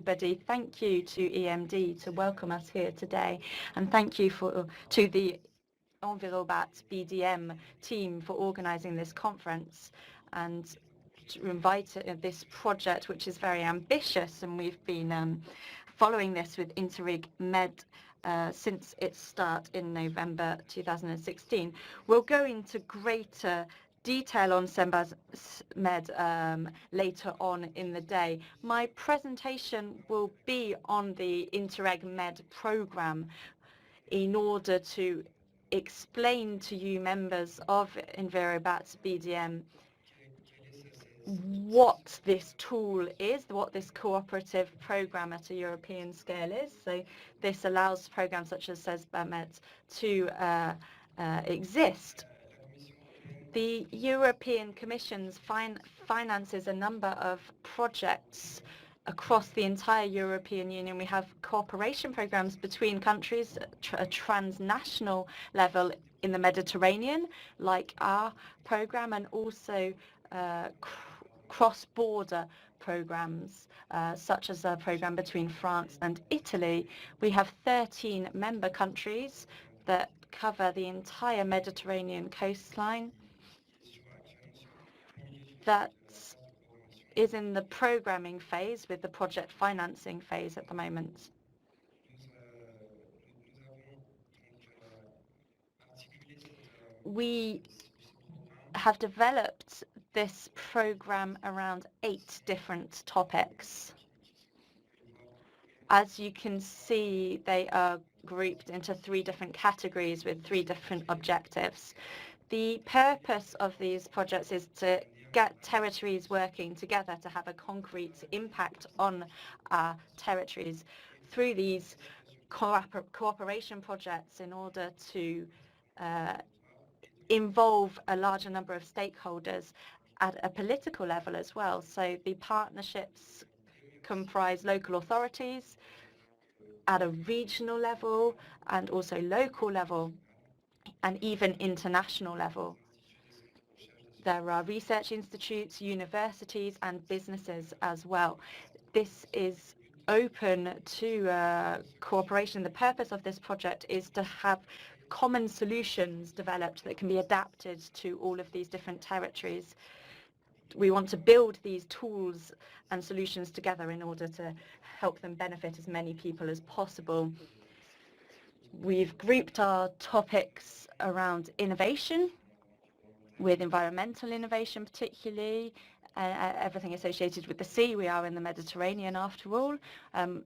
everybody. Thank you to EMD to welcome us here today, and thank you to the Envirobat BDM team for organizing this conference and to invite this project, which is very ambitious, and we've been following this with INTERREG Med since its start in November 2016. We'll go into greater detail on CESBA Med later on in the day. My presentation will be on the INTERREG Med program in order to explain to you members of Envirobat BDM what this tool is, what this cooperative program at a European scale is. So this allows programs such as CESBA Med to exist. The European Commission finances a number of projects across the entire European Union. We have cooperation programs between countries at a transnational level in the Mediterranean, like our program, and also cross-border programs, such as a program between France and Italy. We have 13 member countries that cover the entire Mediterranean coastline. That is in the programming phase with the project financing phase at the moment. We have developed this program around 8 different topics. As you can see, they are grouped into 3 different categories with 3 different objectives. The purpose of these projects is to get territories working together to have a concrete impact on our territories through these cooperation projects in order to involve a larger number of stakeholders at a political level as well. So the partnerships comprise local authorities at a regional level and also local level and even international level. There are research institutes, universities and businesses as well. This is open to cooperation. The purpose of this project is to have common solutions developed that can be adapted to all of these different territories. We want to build these tools and solutions together in order to help them benefit as many people as possible. We've grouped our topics around innovation, with environmental innovation particularly, everything associated with the sea. We are in the Mediterranean after all,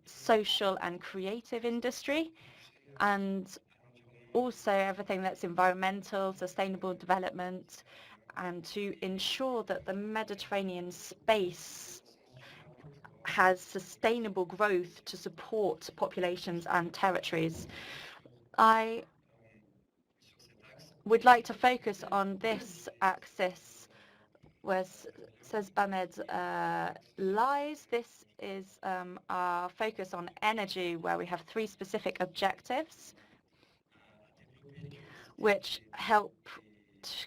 social and creative industry, and also everything that's environmental, sustainable development, and to ensure that the Mediterranean space has sustainable growth to support populations and territories. I would like to focus on this axis where CESBA Med lies. This is our focus on energy, where we have 3 specific objectives which help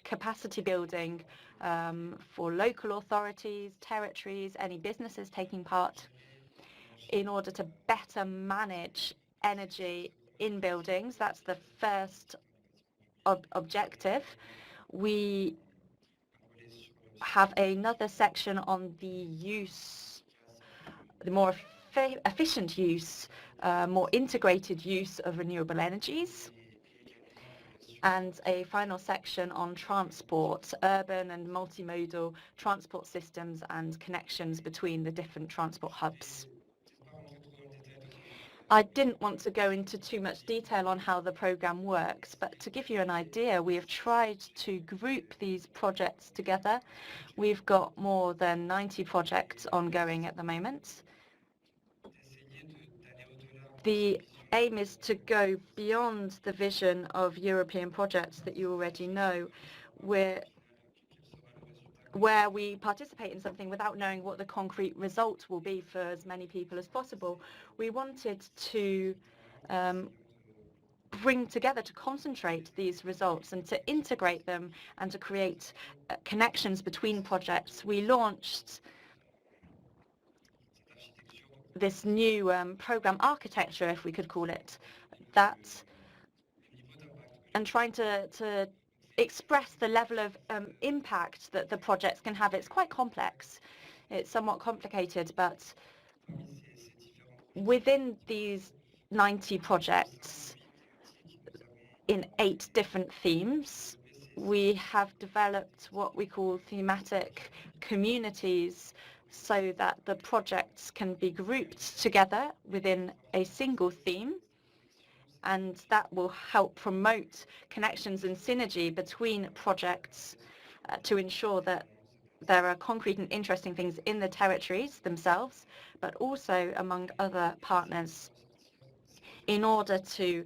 capacity building for local authorities, territories, any businesses taking part, in order to better manage energy in buildings. That's the first objective. We have another section on the more efficient use, more integrated use of renewable energies, and a final section on transport, urban and multimodal transport systems and connections between the different transport hubs. I didn't want to go into too much detail on how the program works, but to give you an idea, we have tried to group these projects together. We've got more than 90 projects ongoing at the moment. The aim is to go beyond the vision of European projects that you already know, where we participate in something without knowing what the concrete result will be for as many people as possible. We wanted to bring together, to concentrate these results and to integrate them and to create connections between projects. We launched this new program architecture, if we could call it that, and trying to express the level of impact that the projects can have. It's quite complex. It's somewhat complicated, but within these 90 projects in 8 different themes, we have developed what we call thematic communities so that the projects can be grouped together within a single theme, and that will help promote connections and synergy between projects to ensure that there are concrete and interesting things in the territories themselves, but also among other partners, in order to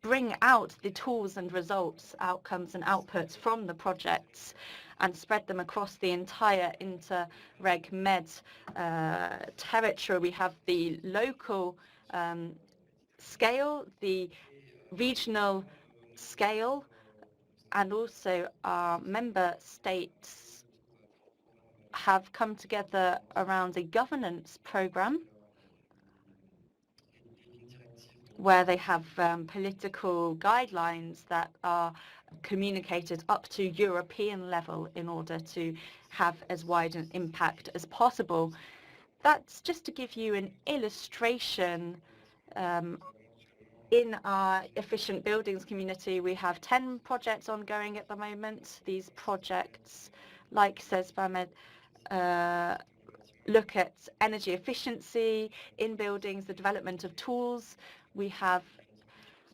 bring out the tools and results, outcomes and outputs from the projects and spread them across the entire INTERREG Med territory. We have the local scale, the regional scale, and also our member states have come together around a governance program where they have political guidelines that are communicated up to European level in order to have as wide an impact as possible. That's just to give you an illustration. In our efficient buildings community, we have 10 projects ongoing at the moment. These projects, like CESBA, look at energy efficiency in buildings, the development of tools. We have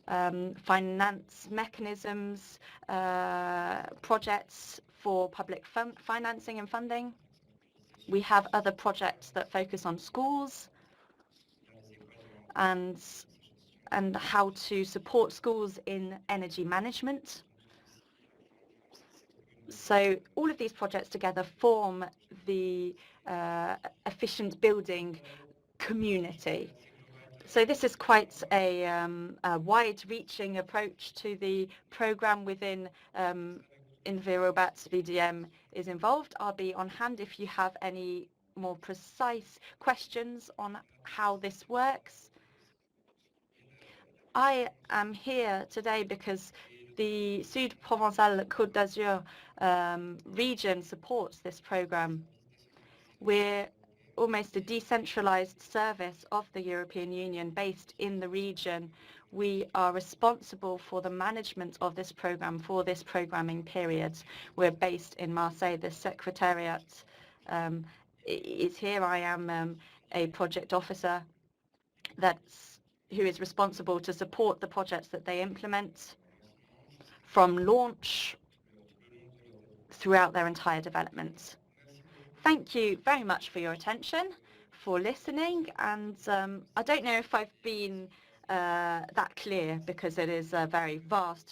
finance mechanisms, projects for public financing and funding. We have other projects that focus on schools and how to support schools in energy management. So all of these projects together form the efficient building community. So this is quite a wide-reaching approach to the program within Envirobat BDM is involved. I'll be on hand if you have any more precise questions on how this works. I am here today because the Sud Provençal Côte d'Azur region supports this program. We're almost a decentralized service of the European Union based in the region. We are responsible for the management of this program for this programming period. We're based in Marseille. The secretariat is here. I am a project officer who is responsible to support the projects that they implement from launch throughout their entire development. Thank you very much for your attention, for listening, and I don't know if I've been that clear because it is a very vast